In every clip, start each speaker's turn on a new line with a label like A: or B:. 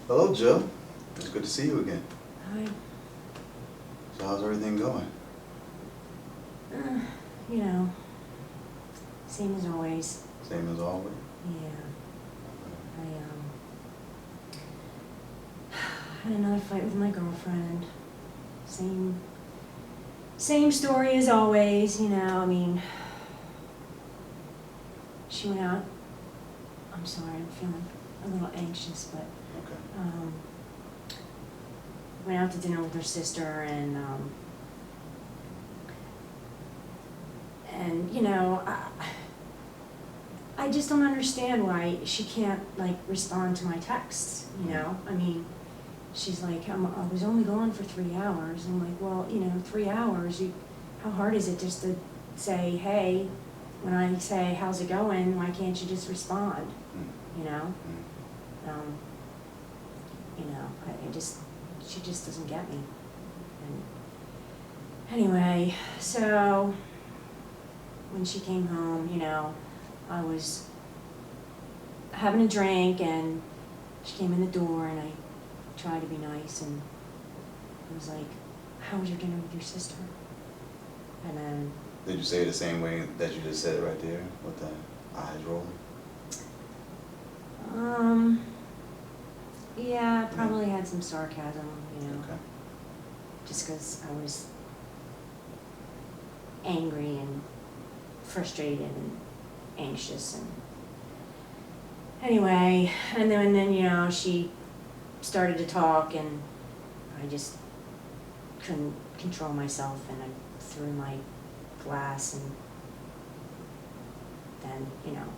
A: Hello, Jill. It's good to see you again.
B: Hi.
A: So how's everything going?
B: You know, same as always.
A: Same as always?
B: Yeah. I had another fight with my girlfriend. Same story as always, you know, I mean, she went out, I'm sorry, I'm feeling a little anxious, but,
A: Okay.
B: went out to dinner with her sister and you know, I just don't understand why she can't, like, respond to my texts, you know? I mean, she's like, I was only gone for 3 hours. I'm like, well, you know, 3 hours, how hard is it just to say, hey, when I say, how's it going, why can't you just respond, you know? She just doesn't get me. And anyway, so when she came home, you know, I was having a drink and she came in the door and I tried to be nice and I was like, how was your dinner with your sister? And then...
A: Did you say it the same way that you just said it right there, with the eyes rolling?
B: Yeah, probably had some sarcasm, you know.
A: Okay.
B: Just because I was angry and frustrated and anxious and anyway, and then you know, she started to talk and I just couldn't control myself and I threw my glass and then, you know,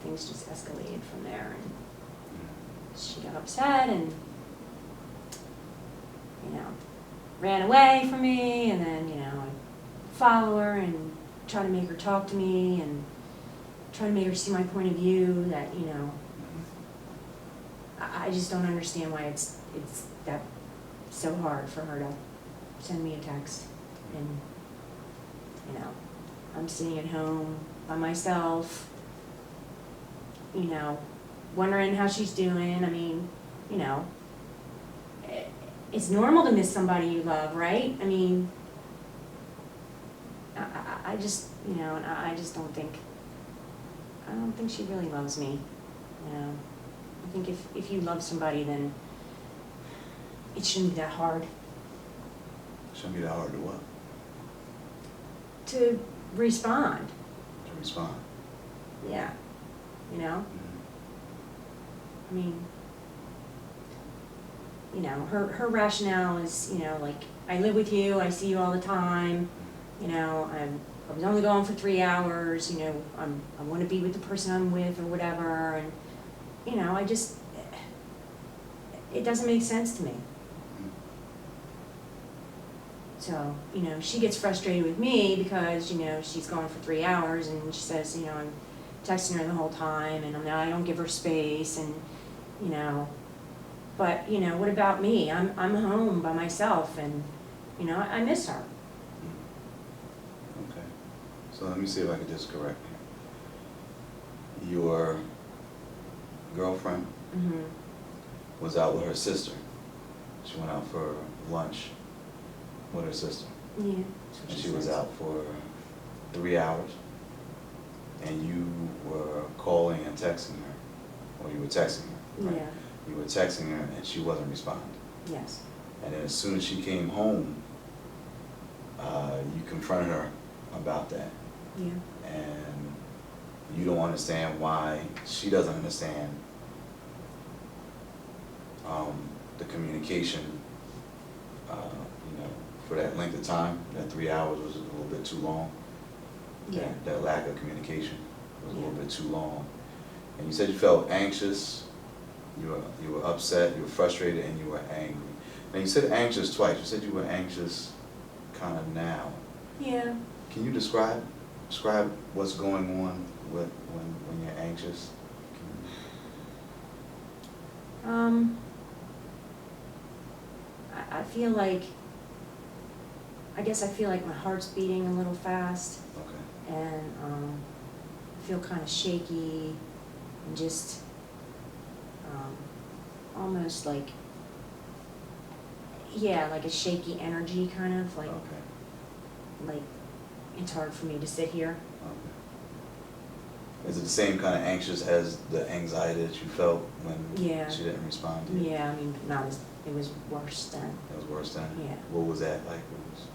B: things just escalated from there and she got upset and, you know, ran away from me and then, you know, I follow her and try to make her talk to me and try to make her see my point of view that, you know, I just don't understand why it's that so hard for her to send me a text and, you know, I'm sitting at home by myself, you know, wondering how she's doing. I mean, you know, it's normal to miss somebody you love, right? I mean, I just, you know, and I just don't think she really loves me, you know. I think if you love somebody, then it shouldn't be that hard.
A: Shouldn't be that hard to what?
B: To respond.
A: To respond.
B: Yeah. You know? I mean, you know, her rationale is, you know, like, I live with you, I see you all the time, you know, I was only gone for 3 hours, you know, I want to be with the person I'm with or whatever, and, you know, it doesn't make sense to me. So, you know, she gets frustrated with me because, you know, she's gone for 3 hours and she says, you know, I'm texting her the whole time and I don't give her space and, you know, but, you know, what about me? I'm home by myself and, you know, I miss her.
A: Okay. So let me see if I can just correct you. Your girlfriend was out with her sister. She went out for lunch with her sister.
B: Yeah.
A: And she was out for 3 hours. And you were calling and texting her, or you were texting her, right?
B: Yeah.
A: You were texting her and she wasn't responding.
B: Yes.
A: And then as soon as she came home, you confronted her about that.
B: Yeah.
A: And you don't understand why she doesn't understand the communication, you know, for that length of time. That 3 hours was a little bit too long.
B: Yeah.
A: That lack of communication was a little
B: Yeah.
A: bit too long. And you said you felt anxious, you were upset, you were frustrated, and you were angry. Now you said anxious twice. You said you were anxious kind of now.
B: Yeah.
A: Can you describe what's going on when you're anxious?
B: I feel like, I guess I feel like my heart's beating a little fast.
A: Okay.
B: And I feel kind of shaky and just almost like, yeah, like a shaky energy kind of, like,
A: Okay,
B: like, it's hard for me to sit here.
A: okay. Is it the same kind of anxious as the anxiety that you felt when
B: Yeah.
A: she didn't respond to you?
B: Yeah, I mean, not as, it was worse then.
A: It was worse then?
B: Yeah.
A: What was that like? It was,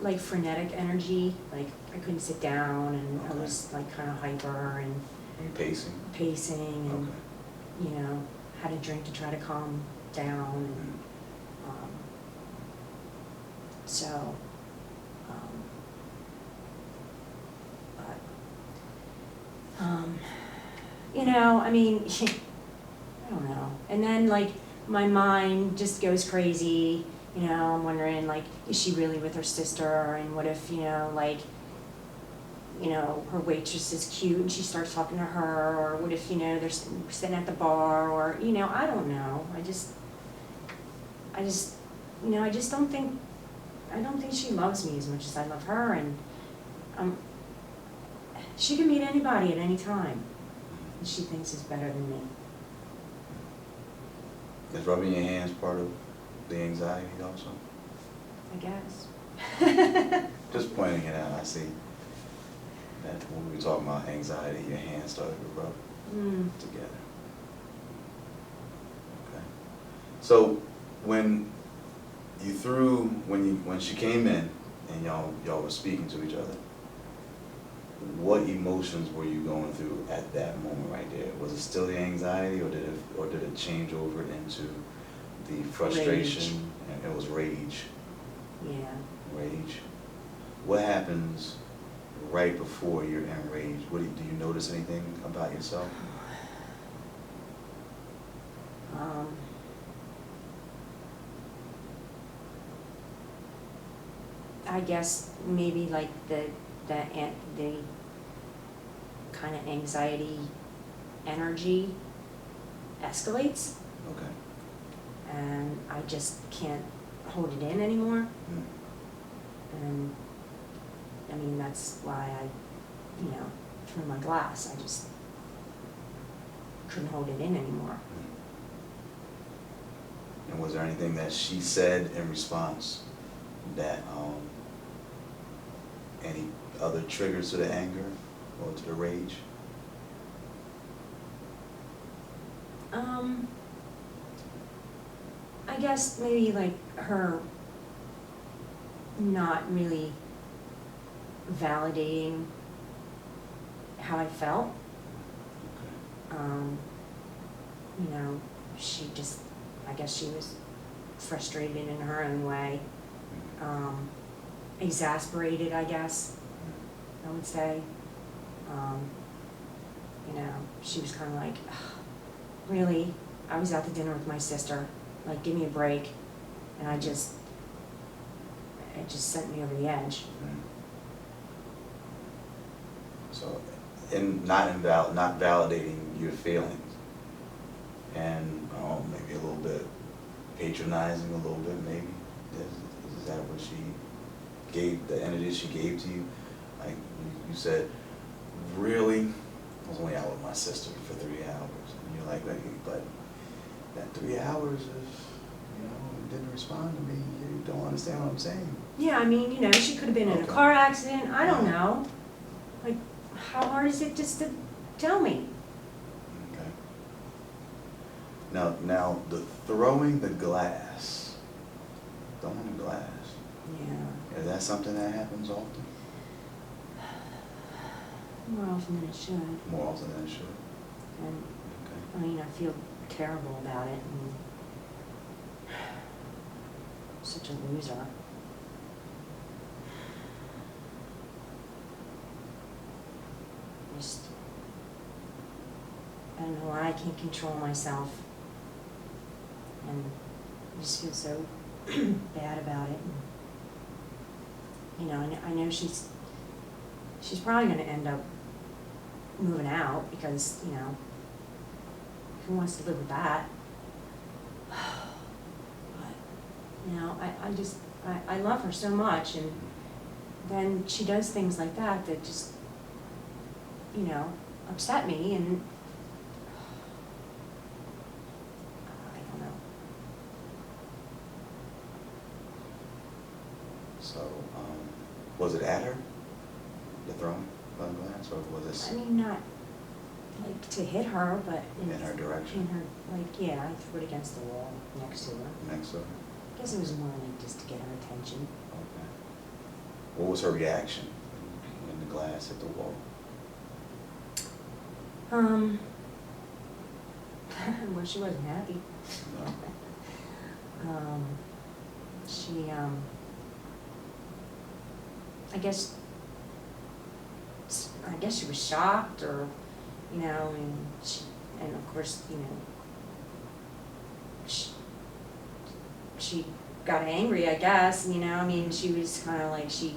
B: Like frenetic energy, like I couldn't sit down and I
A: Okay.
B: was like kind of hyper and
A: were you pacing?
B: pacing and,
A: Okay.
B: you know, had a drink to try to calm down and,
A: Mhm.
B: so, you know, I mean, I don't know. And then like my mind just goes crazy, you know, I'm wondering like, is she really with her sister? And what if, you know, like, you know, her waitress is cute and she starts talking to her, or what if, you know, they're sitting at the bar, or, you know, I don't know. I just, you know, I don't think she loves me as much as I love her, and she can meet anybody at any time, and she thinks is better than me.
A: Is rubbing your hands part of the anxiety also?
B: I guess.
A: Just pointing it out, I see that when we were talking about anxiety, your hands started to rub together. Okay. So when she came in and y'all were speaking to each other, what emotions were you going through at that moment right there? Was it still the anxiety, or did it change over into the frustration?
B: Rage.
A: And it was rage.
B: Yeah.
A: Rage. What happens right before you're enraged? Do you notice anything about yourself?
B: I guess maybe like the kind of anxiety energy escalates,
A: Okay.
B: and I just can't hold it in anymore.
A: Mm.
B: And I mean, that's why I, you know, threw my glass. I just couldn't hold it in anymore.
A: And was there anything that she said in response that, any other triggers to the anger or to the rage?
B: I guess maybe like her not really validating how I felt.
A: Okay.
B: You know, I guess she was frustrated in her own way, exasperated, I guess, I would say. You know, she was kind of like, "Ugh, really? I was out to dinner with my sister, like, give me a break." And it just sent me over the edge.
A: So, not validating your feelings, and maybe a little bit patronizing, a little bit maybe. Is that what she gave, the energy she gave to you? Like you said, really? I was only out with my sister for 3 hours, and you're like, but that 3 hours, if you didn't respond to me, you don't understand what I'm saying.
B: Yeah, I mean, you know, she could have been in a
A: Okay.
B: car accident, I don't know. Like, how hard is it just to tell me?
A: Okay. Now the throwing the glass, throwing the glass.
B: Yeah,
A: Is that something that happens often?
B: more often than it should.
A: More often than it should?
B: And,
A: Okay.
B: I mean, I feel terrible about it, and such a loser. I don't know why I can't control myself, and I just feel so bad about it. And, you know, I know she's probably going to end up moving out, because, you know, who wants to live with that? But, you know, I love her so much, and then she does things like that just, you know, upset me, and
A: So, was it at her, the throwing of the glass, or was
B: I
A: it
B: mean, not like to hit her, but
A: in her direction,
B: in her, like, yeah, I threw it against the wall next to her.
A: next to her?
B: I guess it was more like just to get her attention.
A: Okay. What was her reaction when the glass hit the wall?
B: Well, she wasn't happy.
A: No.
B: She, I guess she was shocked, or, you know, and of course, you know, she got angry, I guess, you know, I mean, she was kind of like, she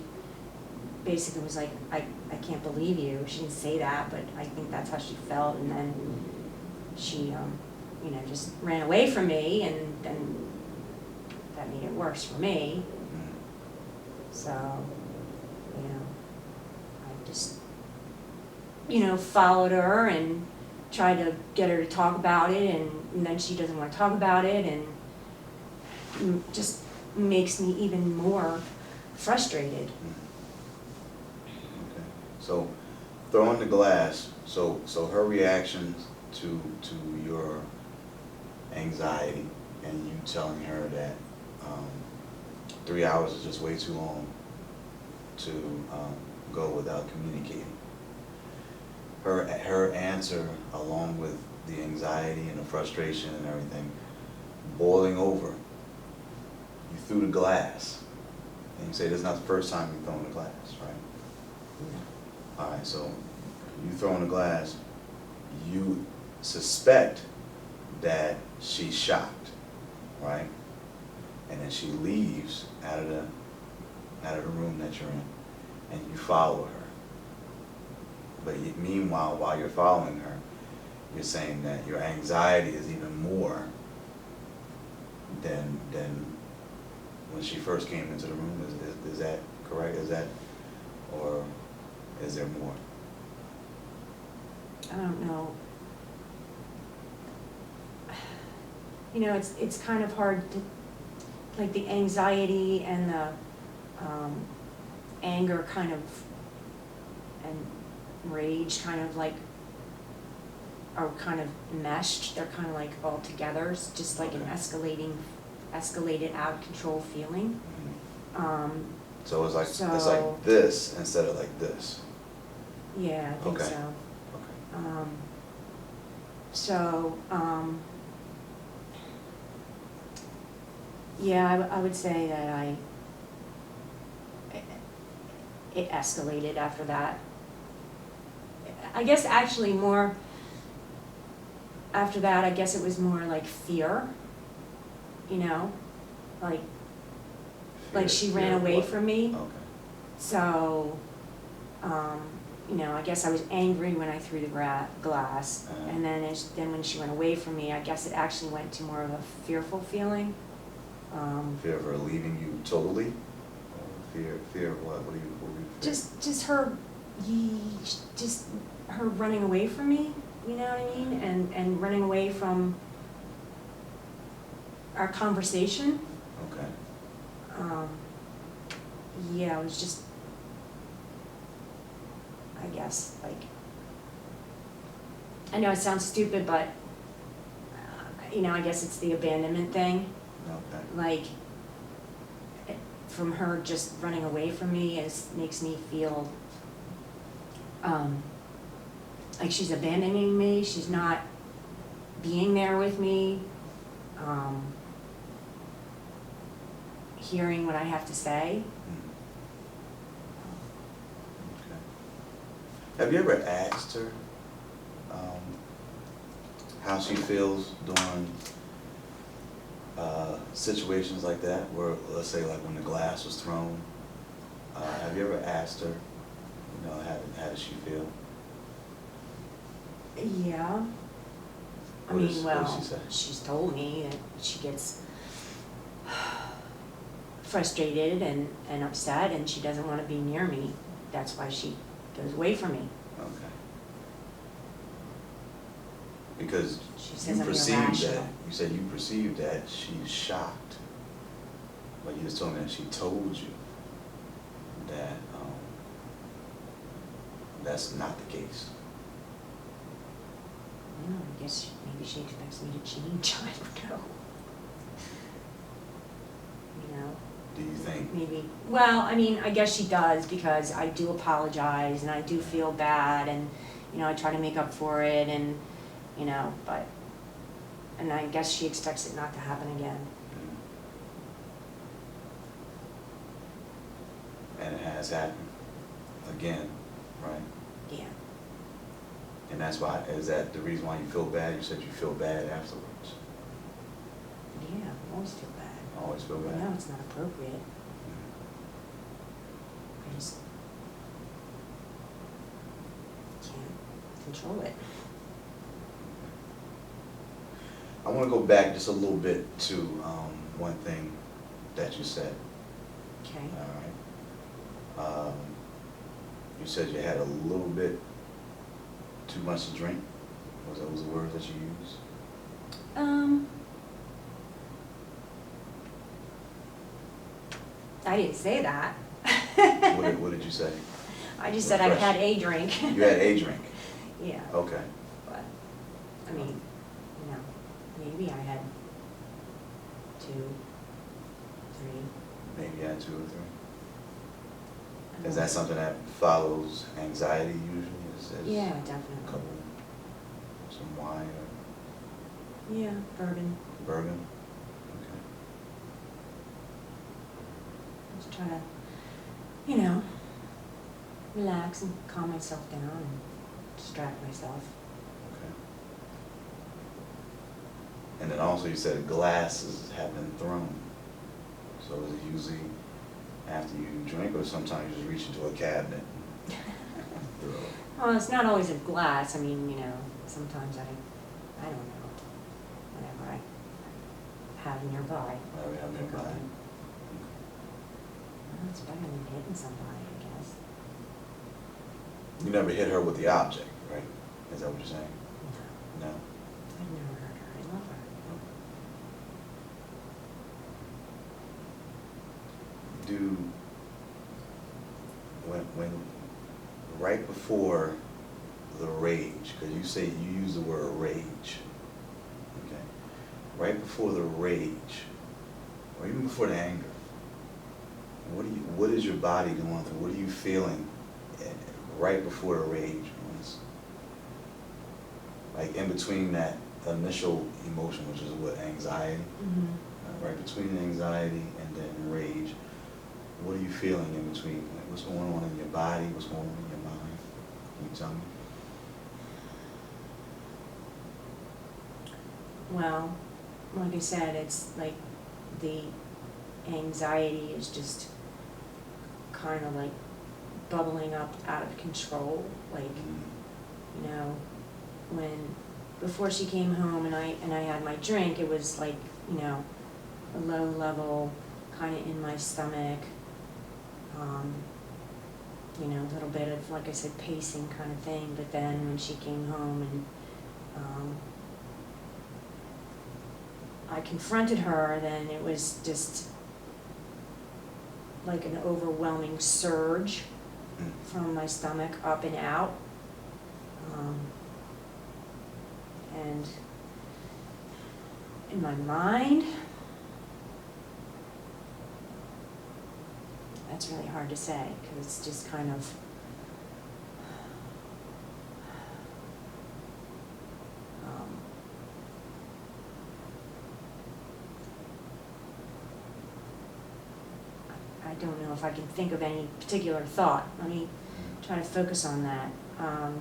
B: basically was like, I can't believe you. She didn't say that, but I think that's how she felt, and then she, you know, just ran away from me, and then that made it worse for me. So, you know, I just, you know, followed her and tried to get her to talk about it, and then she doesn't want to talk about it, and just makes me even more frustrated.
A: Okay. So, throwing the glass, so her reaction to your anxiety and you telling her that 3 hours is just way too long to go without communicating. Her answer, along with the anxiety and the frustration and everything, boiling over, you threw the glass. And you say this is not the first time you've thrown the glass, right? All right, so you throwing the glass, you suspect that she's shocked, right? And then she leaves out of the room that you're in, and you follow her. But meanwhile, while you're following her, you're saying that your anxiety is even more than when she first came into the room. Is that correct? Is that, or is there more?
B: I don't know. You know, it's kind of hard to, like, the anxiety and the anger kind of, and rage kind of like, are kind of meshed. They're kind of like all together. It's just like an escalated out of control feeling.
A: Mm-hmm. So it's like
B: So-
A: this instead of like this.
B: Yeah, I think
A: Okay.
B: so.
A: Okay.
B: So, yeah, I would say that it escalated after that. I guess actually more, after that, I guess it was more like fear, you know? Like she
A: Fear
B: ran
A: of
B: away
A: what?
B: from me.
A: Okay.
B: So, you know, I guess I was angry when I threw the glass,
A: Uh-huh.
B: and then when she went away from me, I guess it actually went to more of a fearful feeling.
A: Fear of her leaving you totally? Or fear of what? What do you fear?
B: Just her, just her running away from me. You know what I mean? And running away from our conversation.
A: Okay.
B: Yeah, it was just, I guess, like, I know it sounds stupid, but, you know, I guess it's the abandonment thing.
A: Okay.
B: Like, from her just running away from me makes me feel, like she's abandoning me, she's not being there with me, hearing what I have to say.
A: Okay. Have you ever asked her how she feels during situations like that, where, let's say, like when the glass was thrown? Have you ever asked her, you know, how does she feel?
B: Yeah. I
A: What
B: mean,
A: does
B: well,
A: she say?
B: she's told me that she gets frustrated and upset, and she doesn't want to be near me. That's why she goes away from me.
A: Okay. Because
B: She says
A: you
B: I'm
A: perceive that,
B: irrational.
A: you said you perceive that she's shocked, but you just told me that she told you that that's not the case.
B: Yeah, I guess maybe she expects me to change, I don't know. You know?
A: Do you think?
B: Maybe, well, I mean, I guess she does, because I do apologize, and I do feel bad, and, you know, I try to make up for it, and, you know, but, and I guess she expects it not to happen again.
A: And it has happened again, right?
B: Yeah.
A: And that's why, is that the reason why you feel bad? You said you feel bad afterwards.
B: Yeah, I always feel bad.
A: Always feel
B: I
A: bad.
B: know it's not appropriate. I just can't control it.
A: I want to go back just a little bit to one thing that you said.
B: Okay.
A: All right. You said you had a little bit too much to drink. Was those the words that you used?
B: I didn't say that.
A: What did you say?
B: I just said I've had a drink.
A: You had a drink.
B: Yeah.
A: Okay.
B: But, I mean, you know, maybe I had 2, 3.
A: Maybe you had 2 or 3.
B: I don't
A: Is
B: know.
A: that something that follows anxiety usually?
B: Yeah, definitely.
A: A couple, some wine or
B: Yeah, bourbon.
A: bourbon? Okay.
B: Just try to, you know, relax and calm myself down and distract myself.
A: Okay. And then also you said glasses have been thrown. So is it usually after you drink, or sometimes you just reach into a cabinet and throw it?
B: Well, it's not always a glass. I mean, you know, sometimes I don't know, whatever I have nearby.
A: Whatever you have nearby.
B: Well, it's better than hitting somebody, I guess.
A: You never hit her with the object, right? Is that what you're saying?
B: No,
A: No?
B: I've never hurt her. I love her.
A: Do, when, right before the rage, because you say, you use the word rage, okay? Right before the rage, or even before the anger, what is your body going through? What are you feeling right before the rage? Like in between that initial emotion, which is what, anxiety?
B: Mm-hmm.
A: Right between anxiety and then rage, what are you feeling in between? Like what's going on in your body? What's going on in your mind? Can you tell me?
B: Well, like I said, it's like the anxiety is just kind of like bubbling up out of control. Like, you know, before she came home and I had my drink, it was like, you know, a low level kind of in my stomach. You know, a little bit of, like I said, pacing kind of thing. But then when she came home and I confronted her, then it was just like an overwhelming surge from my stomach up and out. And in my mind, that's really hard to say, because it's just kind of, I don't know if I can think of any particular thought. Let me try to focus on that,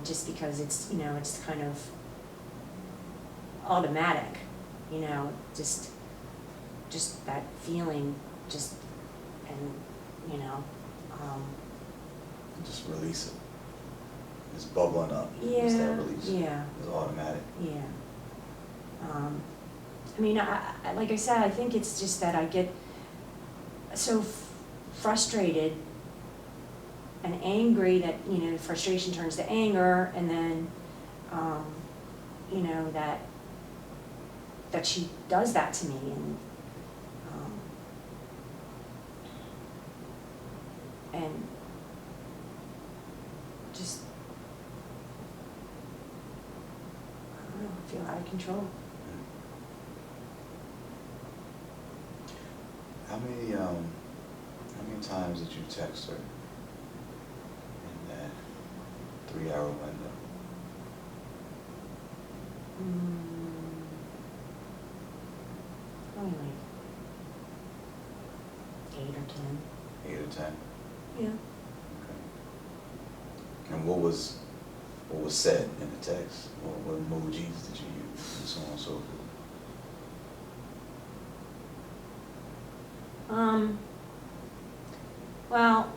B: just because it's, you know, it's kind of automatic, you know, just that feeling, just, and, you know,
A: Just release it. It's bubbling up.
B: yeah,
A: It's that release.
B: yeah,
A: It's automatic.
B: yeah. I mean, I, like I said, I think it's just that I get so frustrated and angry that, you know, frustration turns to anger, and then, you know, that she does that to me, and control.
A: How many times did you text her in that 3-hour window?
B: Probably like 8 or 10.
A: 8 or 10?
B: Yeah.
A: Okay. And what was said in the text? What emojis did you use, and so on and so forth?
B: Well,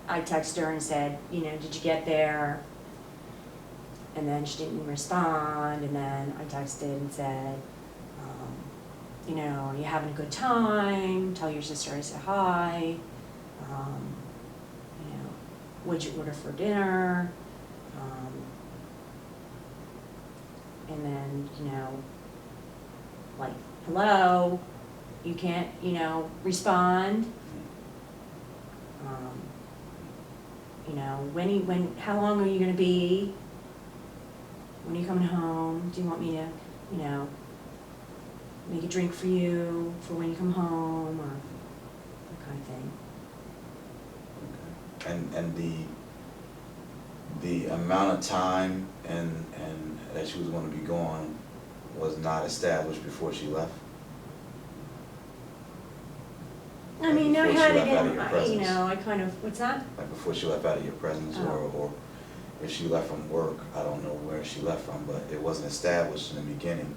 B: I texted her and said, did you get there? And then she didn't respond, and then I texted and said, are you having a good time? Tell your sister I said hi. What'd you order for dinner? And then, like, hello, you can't, respond. How long are you gonna be? When are you coming home? Do you want me to, make a drink for you for when you come home, or that kind of thing.
A: Okay. And the amount of time and that she was going to be gone was not established before she left?
B: I mean, I
A: Before
B: had
A: she
B: it
A: left out of your
B: in,
A: presence?
B: I kind of, what's that?
A: Like before she left out of your presence,
B: Oh.
A: or if she left from work, I don't know where she left from, but it wasn't established in the beginning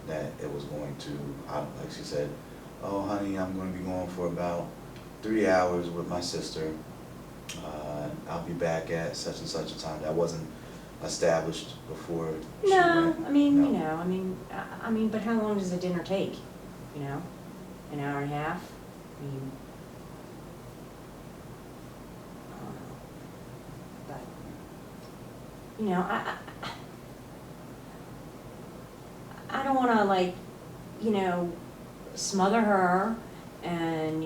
A: that it was going to, like she said, oh honey, I'm going to be going for about 3 hours with my sister. I'll be back at such and such a time. That wasn't established before she
B: No,
A: went?
B: I mean,
A: No.
B: but how long does a dinner take? An hour and a half? I mean, I don't know. But, I don't wanna smother her and,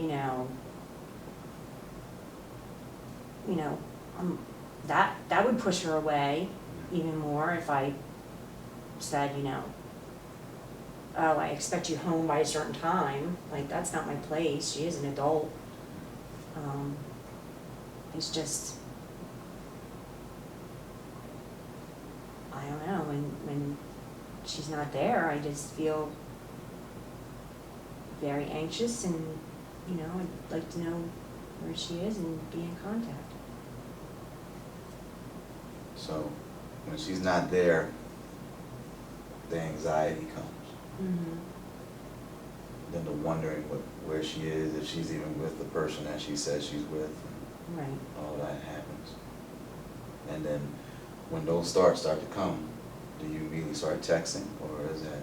B: that would push her away even more if I said, oh, I expect you home by a certain time. Like, that's not my place. She is an adult. It's just, I don't know, when she's not there, I just feel very anxious and, I'd like to know where she is and be in contact.
A: So when she's not there, the anxiety comes.
B: Mm-hmm.
A: Then the wondering where she is, if she's even with the person that she says she's with, and
B: Right.
A: all that happens. And then when those thoughts start to come, do you immediately start texting, or is that